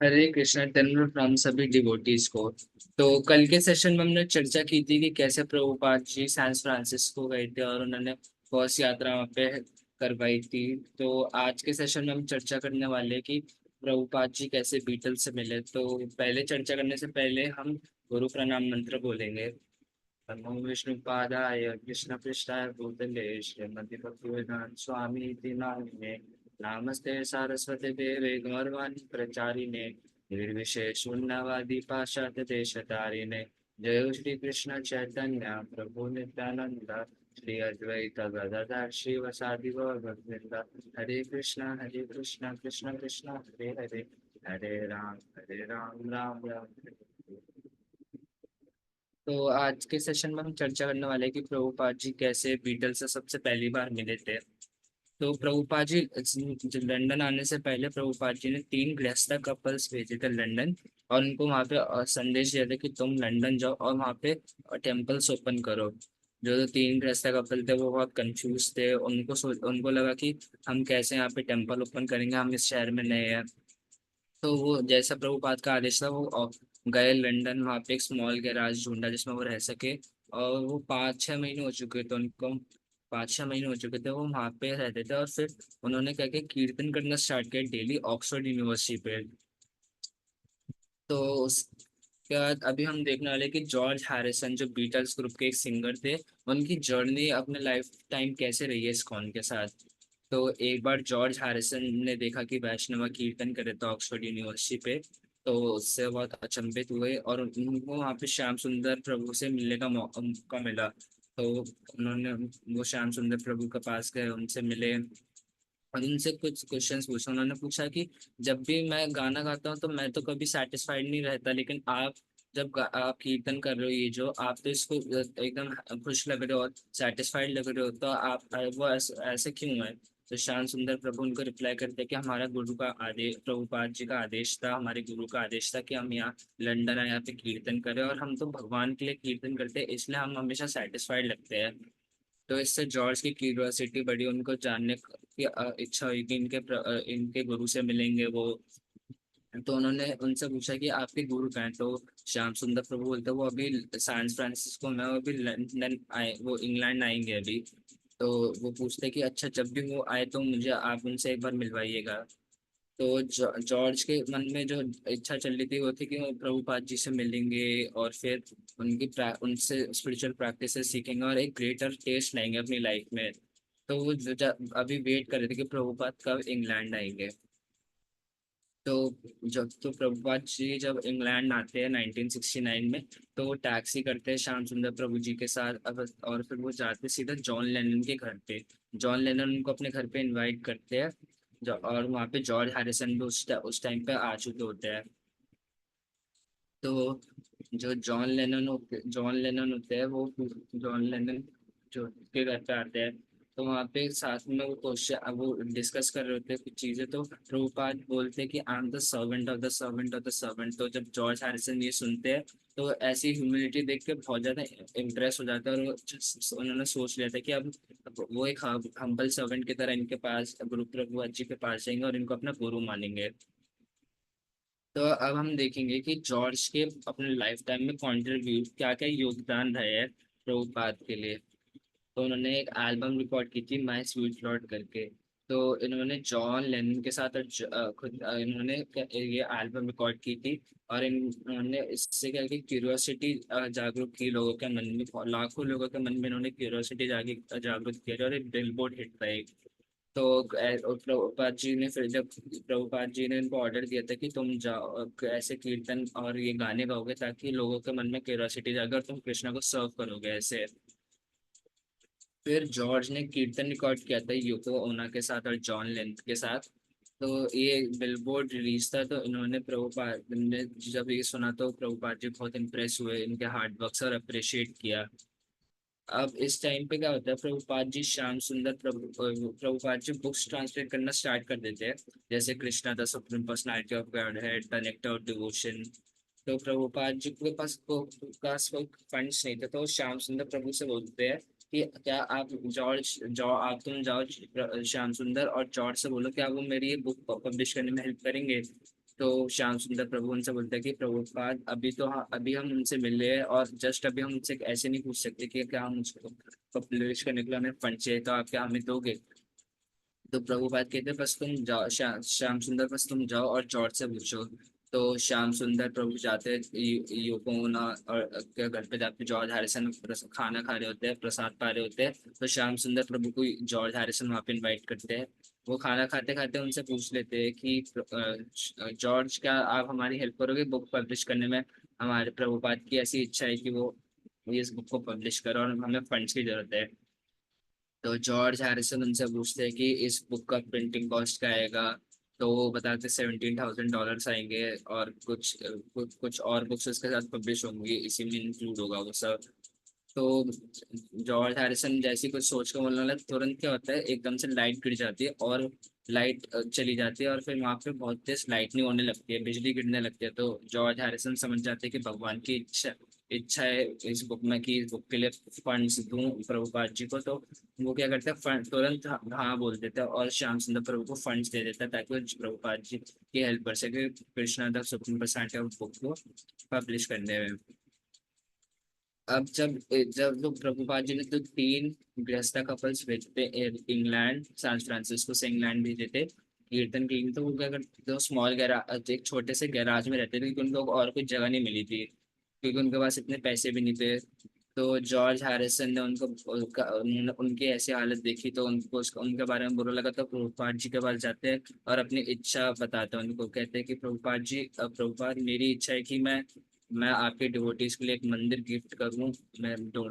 हरे कृष्णा तेरे फ्रॉम सभी डिवोटीज को। तो कल के सेशन में हमने चर्चा की थी कि कैसे प्रभुपाद जी सैन फ्रांसिस्को गए थे और उन्होंने बहुत यात्रा वहाँ पे करवाई थी। तो आज के सेशन में हम चर्चा करने वाले हैं कि प्रभुपाद जी कैसे बीटल से मिले। तो पहले चर्चा करने से पहले हम गुरु प्रणाम मंत्र बोलेंगे। नमो विष्णुपादाय कृष्णपृष्ठाय भूतले श्रीमति भक्तिवेदांत स्वामी इति नामिने नमस्ते सारस्वती देवे गौरवाणी प्रचारिणे निर्विशेष शून्यवादी पाश्चात्य देशतारिणे जय श्री कृष्ण चैतन्य प्रभु नित्यानंद श्री अद्वैत गदाधर श्रीवासादि गौर भक्तवृंद। हरे कृष्ण कृष्ण कृष्ण हरे हरे, हरे राम राम राम हरे हरे। तो आज के सेशन में हम चर्चा करने वाले हैं कि प्रभुपाद जी कैसे बीटल्स से सबसे पहली बार मिले थे। तो प्रभुपाद जी लंदन आने से पहले प्रभुपाद जी ने तीन गृहस्थ कपल्स भेजे थे लंदन। और उनको वहाँ पे संदेश दिया था कि तुम लंदन जाओ और वहाँ पे टेम्पल्स ओपन करो। जो तीन गृहस्थ कपल थे वो बहुत कंफ्यूज थे। उनको लगा कि हम कैसे यहाँ पे टेम्पल ओपन करेंगे, हम इस शहर में नए हैं। तो वो जैसा प्रभुपाद का आदेश था वो गए लंदन, वहाँ पे एक स्मॉल गैराज ढूंढा जिसमें वो रह सके। और वो 5-6 महीने हो चुके थे उनको। 5-6 महीने हो चुके थे वो वहाँ पे रहते थे। और फिर उन्होंने क्या किया, कीर्तन करना स्टार्ट किया डेली ऑक्सफोर्ड यूनिवर्सिटी पे। तो उसके बाद अभी हम देखने वाले हैं कि जॉर्ज हैरिसन जो बीटल्स ग्रुप के एक सिंगर थे, उनकी जर्नी अपने लाइफ टाइम कैसे रही है इस्कॉन के साथ। तो एक बार जॉर्ज हैरिसन ने देखा कि वैष्णव कीर्तन करे तो ऑक्सफोर्ड यूनिवर्सिटी पे। तो उससे बहुत अचंभित हुए और उनको वहाँ पे श्याम सुंदर प्रभु से मिलने का मौका मिला। तो उन्होंने वो श्याम सुंदर प्रभु के पास गए, उनसे मिले और उनसे कुछ क्वेश्चंस पूछे। उन्होंने पूछा कि जब भी मैं गाना गाता हूँ तो मैं तो कभी सेटिस्फाइड नहीं रहता, लेकिन आप जब आप कीर्तन कर रहे हो, ये जो आप तो इसको एकदम खुश लग रहे हो और सेटिस्फाइड लग रहे हो, तो आप वो ऐसे क्यों है। तो श्याम सुंदर प्रभु उनको रिप्लाई करते हैं कि हमारा गुरु का आदेश, प्रभुपाद जी का आदेश था, हमारे गुरु का आदेश था कि हम यहाँ लंदन आए, यहाँ पे कीर्तन करें और हम तो भगवान के लिए कीर्तन करते हैं, इसलिए हम हमेशा सेटिस्फाइड लगते हैं। तो इससे जॉर्ज की क्यूरियोसिटी बढ़ी, उनको जानने की इच्छा हुई कि इनके गुरु से मिलेंगे वो। तो उन्होंने उनसे पूछा कि आपके गुरु कहाँ हैं। तो श्याम सुंदर प्रभु बोलते वो अभी सैन फ्रांसिस्को में, वो अभी लंदन आए, वो इंग्लैंड आएंगे अभी। तो वो पूछते कि अच्छा जब भी वो आए तो मुझे आप उनसे एक बार मिलवाइएगा। तो जॉर्ज के मन में जो इच्छा चल रही थी वो थी कि वो प्रभुपाद जी से मिलेंगे और फिर उनसे स्पिरिचुअल प्रैक्टिसेस सीखेंगे और एक ग्रेटर टेस्ट लाएंगे अपनी लाइफ में। तो वो अभी वेट कर रहे थे कि प्रभुपाद कब इंग्लैंड आएंगे। तो जब तो प्रभुपाद जी जब इंग्लैंड आते हैं 1969 में, तो वो टैक्सी करते हैं श्याम सुंदर प्रभु जी के साथ। अब और फिर वो जाते सीधा जॉन लेनन के घर पे। जॉन लेनन उनको अपने घर पे इनवाइट करते हैं। और वहाँ पे जॉर्ज हैरिसन भी उस टाइम पे आ चुके होते हैं। तो जो जॉन लेनन होते हैं वो, जॉन लेनन जो के घर पे आते हैं। तो वहाँ पे साथ में वो क्वेश्चन वो डिस्कस कर रहे होते हैं कुछ चीजें। तो प्रभुपाद बोलते हैं कि I am the servant of the servant of the servant. तो जब जॉर्ज हैरिसन ये सुनते हैं तो ऐसी ह्यूमिलिटी देख के बहुत ज्यादा इम्प्रेस हो जाता है। और उन्होंने सोच लिया था कि अब वो एक हम्बल सर्वेंट की तरह इनके पास गुरु प्रभु जी के पास जाएंगे और इनको अपना गुरु मानेंगे। तो अब हम देखेंगे कि जॉर्ज के अपने लाइफ टाइम में कंट्रीब्यूट क्या क्या योगदान रहे हैं प्रभुपाद के लिए। तो उन्होंने एक एल्बम रिकॉर्ड की थी माई स्वीट लॉर्ड करके। तो इन्होंने जॉन लेनन के साथ और खुद इन्होंने ये एल्बम रिकॉर्ड की थी। और इन्होंने इससे क्या कि क्यूरियोसिटी जागरूक की लोगों के मन में, लाखों लोगों के मन में इन्होंने क्यूरियोसिटी जागरूक किया और एक बिलबोर्ड हिट था एक। तो और प्रभुपाद जी ने फिर जब प्रभुपाद जी ने इनको ऑर्डर दिया था कि तुम जाओ ऐसे कीर्तन और ये गाने गाओगे ताकि लोगों के मन में क्यूरियोसिटी जागे और तुम कृष्णा को सर्व करोगे ऐसे। फिर जॉर्ज ने कीर्तन रिकॉर्ड किया था यूको ओना के साथ और जॉन लेंथ के साथ। तो ये बिलबोर्ड रिलीज था। तो इन्होंने प्रभुपाद ने जब ये सुना तो प्रभुपाद जी बहुत इम्प्रेस हुए इनके हार्ड वर्क से और अप्रिशिएट किया। अब इस टाइम पे क्या होता है, प्रभुपाद जी श्याम सुंदर प्रभुपाद जी बुक्स ट्रांसलेट करना स्टार्ट कर देते हैं। जैसे Krishna the supreme personality of God है, द नेक्टर ऑफ डिवोशन। तो प्रभुपाद जी के पास कोई फंड्स नहीं थे, तो वो श्याम सुंदर प्रभु से बोलते हैं कि क्या आप तुम जाओ श्याम सुंदर और जॉर्ज से बोलो क्या वो मेरी ये बुक पब्लिश करने में हेल्प करेंगे। तो श्याम सुंदर प्रभु उनसे बोलते हैं कि प्रभुपाद अभी तो अभी हम उनसे मिले हैं, और जस्ट अभी हम उनसे ऐसे नहीं पूछ सकते कि क्या हम उसको पब्लिश करने के लिए हमें फंड चाहिए, तो आप क्या हमें दोगे? तो प्रभुपाद कहते बस तुम जाओ, श्याम सुंदर बस तुम जाओ और जॉर्ज से पूछो। तो श्याम सुंदर प्रभु जाते योको ओना और के घर पे जाके जॉर्ज हैरिसन खाना खा रहे होते हैं, प्रसाद पा रहे होते हैं। तो श्याम सुंदर प्रभु को जॉर्ज हैरिसन वहाँ पे इनवाइट करते हैं। वो खाना खाते खाते उनसे पूछ लेते हैं कि जॉर्ज, क्या आप हमारी हेल्प करोगे बुक पब्लिश करने में? हमारे प्रभुपाद की ऐसी इच्छा है कि वो इस बुक को पब्लिश करो और हमें फंड्स की जरूरत है। तो जॉर्ज हैरिसन उनसे पूछते हैं कि इस बुक का प्रिंटिंग कॉस्ट क्या आएगा? तो वो बताते $17,000 आएंगे, और कुछ और बुक्स उसके साथ पब्लिश होंगी, इसी में इंक्लूड होगा वो सब। तो जॉर्ज हैरिसन जैसी कुछ सोच के बोलने लगा, तुरंत क्या होता है एकदम से लाइट गिर जाती है, और लाइट चली जाती है, और फिर वहां पे बहुत तेज लाइटनिंग होने लगती है, बिजली गिरने लगती है। तो जॉर्ज हैरिसन समझ जाते हैं कि भगवान की इच्छा इच्छा है इस बुक में कि इस बुक के लिए फंड्स दूं प्रभुपाद जी को। तो वो क्या करते हैं, फंड तुरंत हाँ हाँ बोल देते हैं, और श्याम सुंदर प्रभु को फंड्स दे देता है ताकि वो प्रभुपाद जी की हेल्प कर सके Krishna the supreme personality of book को पब्लिश करने में। अब जब जब लोग प्रभुपाद जी ने तो तीन गृहस्थ कपल्स भेजते इंग्लैंड, सैन फ्रांसिस्को से इंग्लैंड भेजे थे कीर्तन के लिए। तो वो क्या करते, तो स्मॉल गैराज, एक छोटे से गैराज में रहते थे क्योंकि उनको और कोई जगह नहीं मिली थी, क्योंकि उनके पास इतने पैसे भी नहीं थे। तो जॉर्ज हैरिसन ने उनकी ऐसी हालत देखी, तो उनको उनके बारे में बुरा लगा। तो प्रभुपाद जी के पास जाते हैं और अपनी इच्छा बताते हैं, उनको कहते हैं कि प्रभुपाद जी, प्रभुपाद मेरी इच्छा है कि मैं आपके डिवोटीज के लिए एक मंदिर गिफ्ट करूं।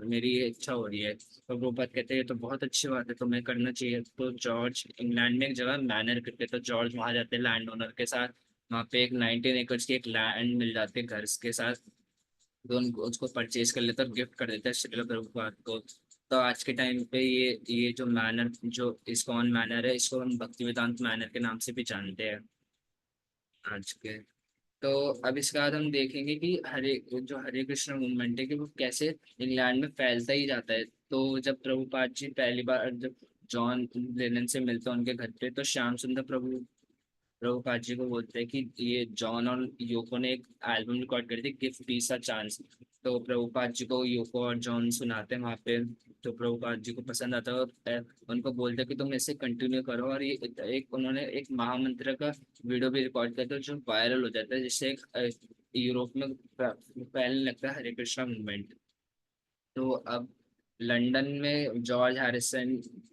मेरी ये इच्छा हो रही है। तो प्रभुपाद कहते हैं ये तो बहुत अच्छी बात है, तो मैं करना चाहिए। तो जॉर्ज इंग्लैंड में एक जगह मैनर करते, तो जॉर्ज वहां जाते हैं लैंड ओनर के साथ। वहाँ पे एक 19 एकड़ की एक लैंड मिल जाती है घर के साथ। तो उनको उसको परचेज कर लेता है और गिफ्ट कर देता है श्रील प्रभुपाद को। तो आज के टाइम पे ये जो मैनर, जो इस्कॉन मैनर है, इसको हम भक्ति वेदांत मैनर के नाम से भी जानते हैं आज के। तो अब इसके बाद हम देखेंगे कि हरे कृष्ण मूवमेंट है कि वो कैसे इंग्लैंड में फैलता ही जाता है। तो जब प्रभुपाद जी पहली बार जब जॉन लेनन से मिलते हैं उनके घर पे, तो श्याम सुंदर प्रभुपाद जी को बोलते हैं कि ये जॉन और योको ने एक एल्बम रिकॉर्ड करी थी, गिव पीस अ चांस। तो प्रभुपाद जी को योको और जॉन सुनाते हैं वहाँ पे। तो प्रभुपाद जी को पसंद आता है, और उनको बोलते हैं कि तुम इसे कंटिन्यू करो। और ये एक उन्होंने एक महामंत्र का वीडियो भी रिकॉर्ड किया था जो वायरल हो जाता है, जिससे एक यूरोप में फैलने लगता है हरे कृष्णा मूवमेंट। तो अब लंदन में जॉर्ज हैरिसन,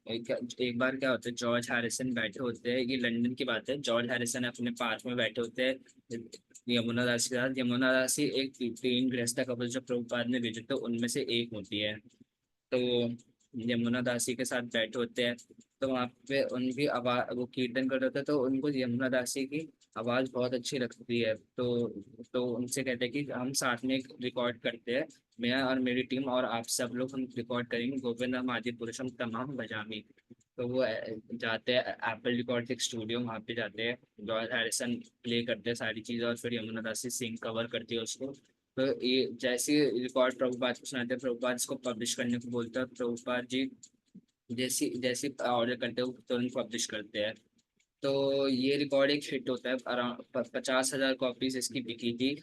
एक बार क्या होता है, जॉर्ज हैरिसन बैठे होते हैं, ये लंदन की बात है, जॉर्ज हैरिसन अपने पार्क में बैठे होते हैं यमुना दास के साथ। यमुना दास ही एक तीन गृहस्थ कपल जो प्रभुपाद ने भेजे थे उनमें से एक होती है। तो यमुना दासी के साथ बैठे होते हैं। तो वहाँ पे उनकी आवाज, वो कीर्तन कर रहे थे, तो उनको यमुना दासी की आवाज बहुत अच्छी लगती है। तो उनसे कहते हैं कि हम साथ में एक रिकॉर्ड करते हैं, मैं और मेरी टीम और आप सब लोग हम रिकॉर्ड करेंगे गोविंदम आदि पुरुषम तमाम बजामी। तो वो जाते हैं एप्पल रिकॉर्ड एक स्टूडियो, वहाँ पे जाते हैं, जॉर्ज हैरिसन प्ले करते हैं सारी चीज़ें, और फिर यमुना दासी सिंग कवर करती है उसको। तो ये जैसे रिकॉर्ड प्रभुपाद को सुनाते हैं, प्रभुपाद इसको पब्लिश करने को बोलते हैं, प्रभुपाद जी जैसी जैसी ऑर्डर करते हैं वो तुरंत पब्लिश करते हैं। तो ये रिकॉर्ड एक हिट होता है, अराउंड 50,000 कॉपीज इसकी बिकी थी।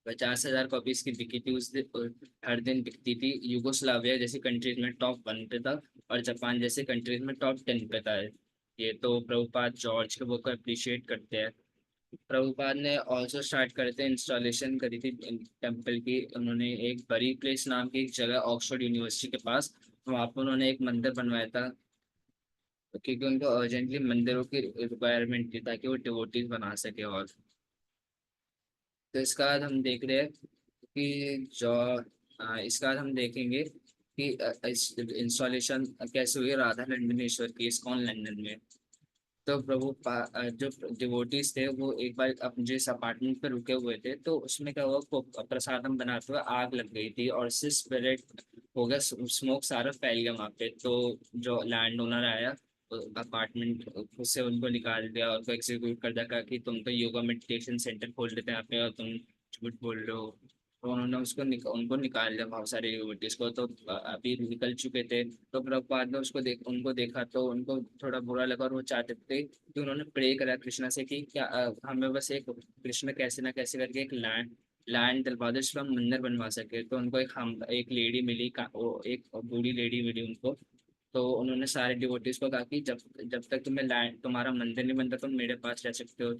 50,000 कॉपी इसकी बिकी थी उस दिन, हर दिन बिकती थी। यूगोस्लाविया जैसी कंट्रीज में टॉप 1 पे था, और जापान जैसे कंट्रीज में टॉप 10 पे था। ये तो प्रभुपाद जॉर्ज के वो को अप्रिशिएट करते हैं। प्रभुपाद ने ऑल्सो स्टार्ट करे थे, इंस्टॉलेशन करी थी टेम्पल की। उन्होंने एक बरी प्लेस नाम की एक जगह ऑक्सफोर्ड यूनिवर्सिटी के पास, वहाँ पर उन्होंने एक मंदिर बनवाया था, क्योंकि उनको अर्जेंटली मंदिरों की रिक्वायरमेंट थी ताकि वो डिवोटीज बना सके। और तो इसका बाद हम देख रहे हैं कि जो इसका बाद हम देखेंगे कि इंस्टॉलेशन कैसे हुई राधा लंडनेश्वर की इस्कॉन लंदन में। तो जो डिवोटीज थे वो एक बार अपने जिस अपार्टमेंट पे रुके हुए थे, तो उसमें क्या हुआ, प्रसादम बनाते हुए आग लग गई थी, और इससे स्प्रेड हो गया, स्मोक सारा फैल गया वहाँ पे। तो जो लैंड ओनर आया अपार्टमेंट, उससे उनको निकाल दिया और को एग्जीक्यूट कर दिया, कहा कि तुम तो योगा मेडिटेशन सेंटर खोल लेते हैं यहाँ पे और तुम झूठ बोल रहे हो। तो उन्होंने उनको निकाल दिया बहुत सारे डिवोटीज को। तो अभी निकल चुके थे। तो प्रभुपाद ने उनको देखा तो उनको थोड़ा बुरा लगा, और वो चाहते थे कि उन्होंने प्रे करा कृष्णा से कि क्या हमें बस एक कृष्ण कैसे ना कैसे करके एक लैंड लैंड दिलवा दो जिसमें हम मंदिर बनवा सके। तो उनको एक लेडी मिली, वो एक बूढ़ी लेडी मिली उनको। तो उन्होंने सारे डिवोटीज को कहा कि जब जब तक तुम्हें लैंड तुम्हारा मंदिर नहीं बनता तुम मेरे पास रह सकते हो।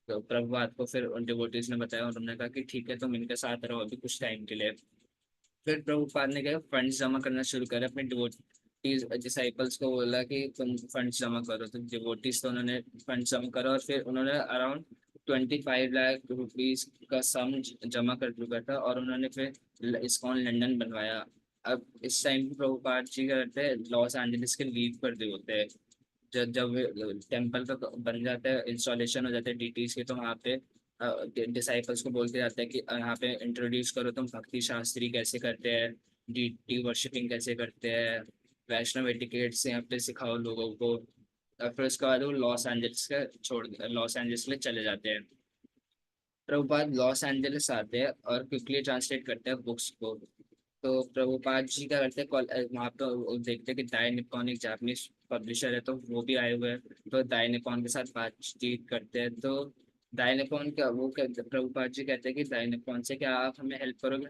तो प्रभुपाद को फिर उन डिवोटीज ने बताया, और उन्होंने कहा कि ठीक है तुम इनके साथ रहो अभी कुछ टाइम के लिए। फिर प्रभुपाद ने क्या फंड्स जमा करना शुरू करे अपने डिवोटीज डिसाइपल्स को बोला कि तुम फंड्स जमा करो। तो डिवोटीज तो उन्होंने फंड्स जमा करा, और फिर उन्होंने अराउंड 25 लाख रुपीज का सम जमा कर चुका था, और उन्होंने फिर इस्कॉन लंदन बनवाया। अब इस टाइम प्रभुपाद जी क्या करते हैं, लॉस एंजलिस के लीव पर दे होते हैं। जब जब टेम्पल का बन जाता है, इंस्टॉलेशन हो जाता है डीटीज के, तो वहाँ पे डिसाइपल्स को बोलते जाते हैं कि यहाँ पे इंट्रोड्यूस करो तुम भक्ति शास्त्री कैसे करते हैं, डीटी वर्शिपिंग कैसे करते हैं, वैष्णव एटिकेट्स यहाँ पे सिखाओ लोगों को। और फिर उसके बाद वो लॉस एंजल्स के लिए चले जाते हैं। प्रभुपाद लॉस एंजलिस आते हैं और क्विकली ट्रांसलेट करते हैं बुक्स को। तो प्रभुपाद जी क्या करते हैं, वहाँ पे वो देखते हैं कि दाई निप्पॉन एक जापानीज पब्लिशर है, तो वो भी आए हुए हैं। तो दाई निप्पॉन के साथ बातचीत करते हैं। तो दाई निप्पॉन का प्रभुपाद जी कहते हैं कि दाई निप्पॉन से क्या आप हमें हेल्प करोगे,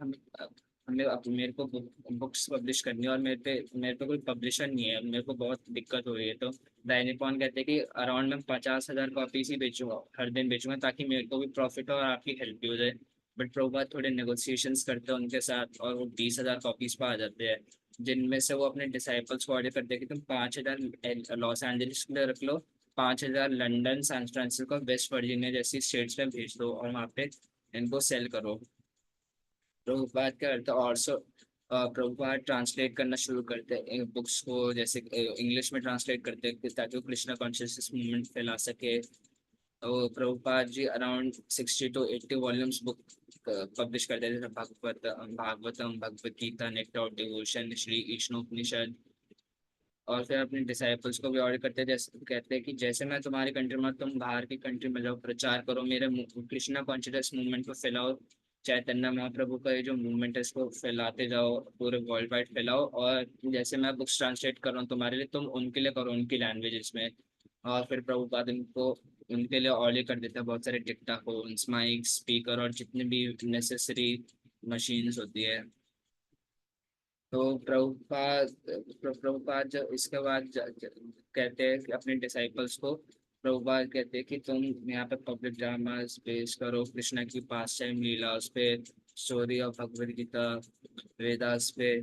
मेरे को बुक्स पब्लिश करनी है, और मेरे पे कोई पब्लिशर नहीं है, मेरे को बहुत दिक्कत हो रही है। तो दाई निप्पॉन कहते हैं कि अराउंड मैं 50,000 कॉपीज ही बेचूंगा, हर दिन बेचूंगा, ताकि मेरे को भी प्रॉफिट हो और आपकी हेल्प भी हो जाए। बट प्रभुपाद थोड़े नेगोशिएशंस करते हैं उनके साथ, और वो 20,000 कॉपीज पर आ जाते हैं, जिनमें से वो अपने डिसाइपल्स को ऑर्डर करते हैं कि तुम 5,000 लॉस एंजलिस के लिए रख लो, 5,000 London, San Francisco, West Virginia जैसी स्टेट्स में भेज दो, और वहाँ पे इनको सेल करो। प्रभुपाद क्या करते हैं, और प्रभुपाद ट्रांसलेट करना शुरू करते हैं बुक्स को, जैसे इंग्लिश में ट्रांसलेट करते हैं ताकि वो कृष्णा कॉन्शियसनेस मूवमेंट फैला सके। तो Prabhupada ji around 60 to 80 volumes book publish करते थे, जैसे Bhagavatam, Bhagavad Gita, nectar of devotion, Shri Vishnupanishad. और फिर अपने डिसाइपल्स को भी ऑर्डर करते हैं, जैसे कहते हैं कि जैसे मैं तुम्हारी कंट्री में, तुम बाहर की कंट्री में जाओ, प्रचार करो मेरे कृष्णा कॉन्शियस मूवमेंट को फैलाओ। चैतन्य महाप्रभु का ये जो मूवमेंट है इसको फैलाते जाओ, पूरे वर्ल्ड वाइड फैलाओ। और जैसे मैं बुक्स ट्रांसलेट कर रहा हूँ तुम्हारे लिए, तुम उनके लिए करो उनकी लैंग्वेजेस में। और फिर प्रभुपाद इनको उनके लिए ऑर्डर कर देता है बहुत सारे डिक्टाफोन्स, माइक, स्पीकर, और जितने भी नेसेसरी मशीन्स होती है। तो प्रभुपाद जब इसके बाद कहते हैं कि अपने डिसाइपल्स को, प्रभुपाद कहते हैं कि तुम यहाँ पे पब्लिक ड्रामास पेश करो, कृष्णा की पास टाइम लीला उस पे, स्टोरी ऑफ भगवद गीता, वेदास पे।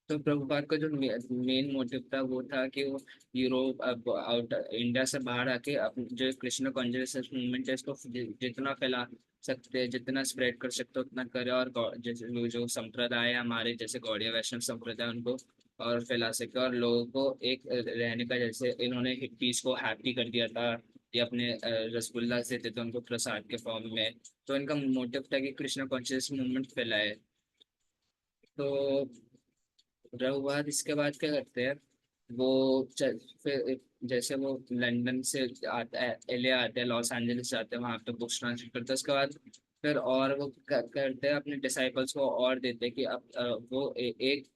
तो प्रभुपाद का जो मेन मोटिव था वो था कि वो यूरोप आउट इंडिया से बाहर आके अपने जो कृष्ण कॉन्शियसनेस मूवमेंट है इसको जितना फैला सकते हैं, जितना स्प्रेड कर सकते हैं उतना करे, और जैसे जो संप्रदाय है हमारे जैसे गौड़िया वैष्णव संप्रदाय उनको और फैला सके, और लोगों को एक रहने का, जैसे इन्होंने हिप्पीज को हैप्पी कर दिया था, ये अपने रसगुल्ला देते थे उनको प्रसाद के फॉर्म में। तो इनका मोटिव था कि कृष्ण कॉन्शियस मूवमेंट फैलाए। तो रघुवाद इसके बाद क्या करते हैं, वो फिर जैसे वो लंदन से आता है, एलए आते हैं, लॉस एंजलिस जाते हैं, वहाँ पे बुक्स ट्रांसलेट करते हैं। उसके बाद फिर और वो करते हैं, अपने डिसाइपल्स को और देते हैं कि अब वो एक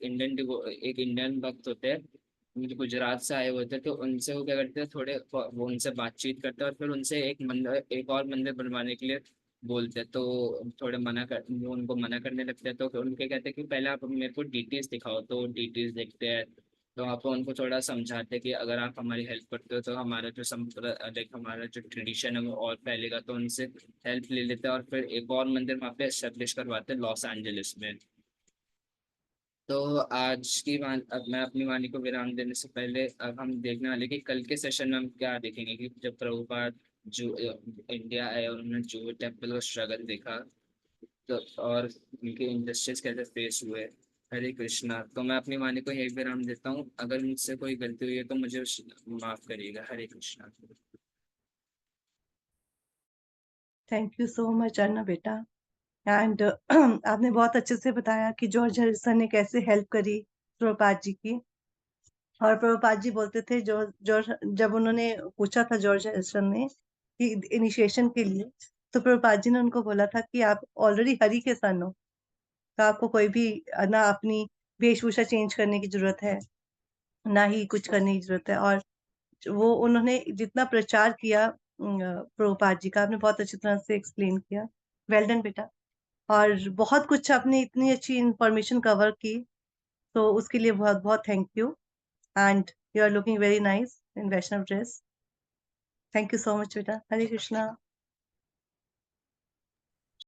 इंडियन भक्त होते हैं जो गुजरात से आए हुए थे। तो उनसे वो क्या करते हैं, थोड़े वो उनसे बातचीत करते हैं, और फिर उनसे एक और मंदिर बनवाने के लिए बोलते हैं। तो वो उनको मना करने लगते हैं। तो फिर उनके कहते हैं कि पहले आप मेरे को डिटेल्स दिखाओ, तो डिटेल्स देखते हैं। तो आप उनको थोड़ा समझाते हैं कि अगर आप हमारी हेल्प करते हो तो हमारा जो लाइक हमारा जो ट्रेडिशन है वो और फैलेगा। तो उनसे हेल्प ले लेते हैं, और फिर एक और मंदिर वहाँ पे एस्टेब्लिश करवाते हैं लॉस एंजलिस में। तो आज की अब मैं अपनी वाणी को विराम देने से पहले अब हम देखने वाले कि कल के सेशन में हम क्या देखेंगे, कि जब प्रभुपाद जो इंडिया आए और उन्होंने जो टेम्पल का स्ट्रगल देखा, तो और उनके इंडस्ट्रीज कैसे फेस हुए। हरे कृष्णा। तो मैं अपनी वाणी को यही विराम देता हूँ, अगर मुझसे कोई गलती हुई है तो मुझे माफ करिएगा। Hare Krishna. Thank you so much Arnav बेटा। एंड आपने बहुत अच्छे से बताया कि जॉर्ज हैरिसन ने कैसे हेल्प करी प्रभुपाद जी की। और प्रभुपाद जी बोलते थे, जॉर्ज जब उन्होंने पूछा था जॉर्ज हैरिसन ने कि इनिशिएशन के लिए, तो प्रभुपाद जी ने उनको बोला था कि आप ऑलरेडी हरि के सन हो, तो आपको कोई भी ना अपनी वेशभूषा चेंज करने की जरूरत है, ना ही कुछ करने की जरूरत है। और वो उन्होंने जितना प्रचार किया प्रभुपाद जी का, आपने बहुत अच्छी तरह से एक्सप्लेन किया। वेल डन बेटा। और बहुत कुछ आपने इतनी अच्छी इंफॉर्मेशन कवर की, तो उसके लिए बहुत बहुत thank you. And you are looking very nice in Vaishnav dress. Thank you so much बेटा। हरे कृष्णा।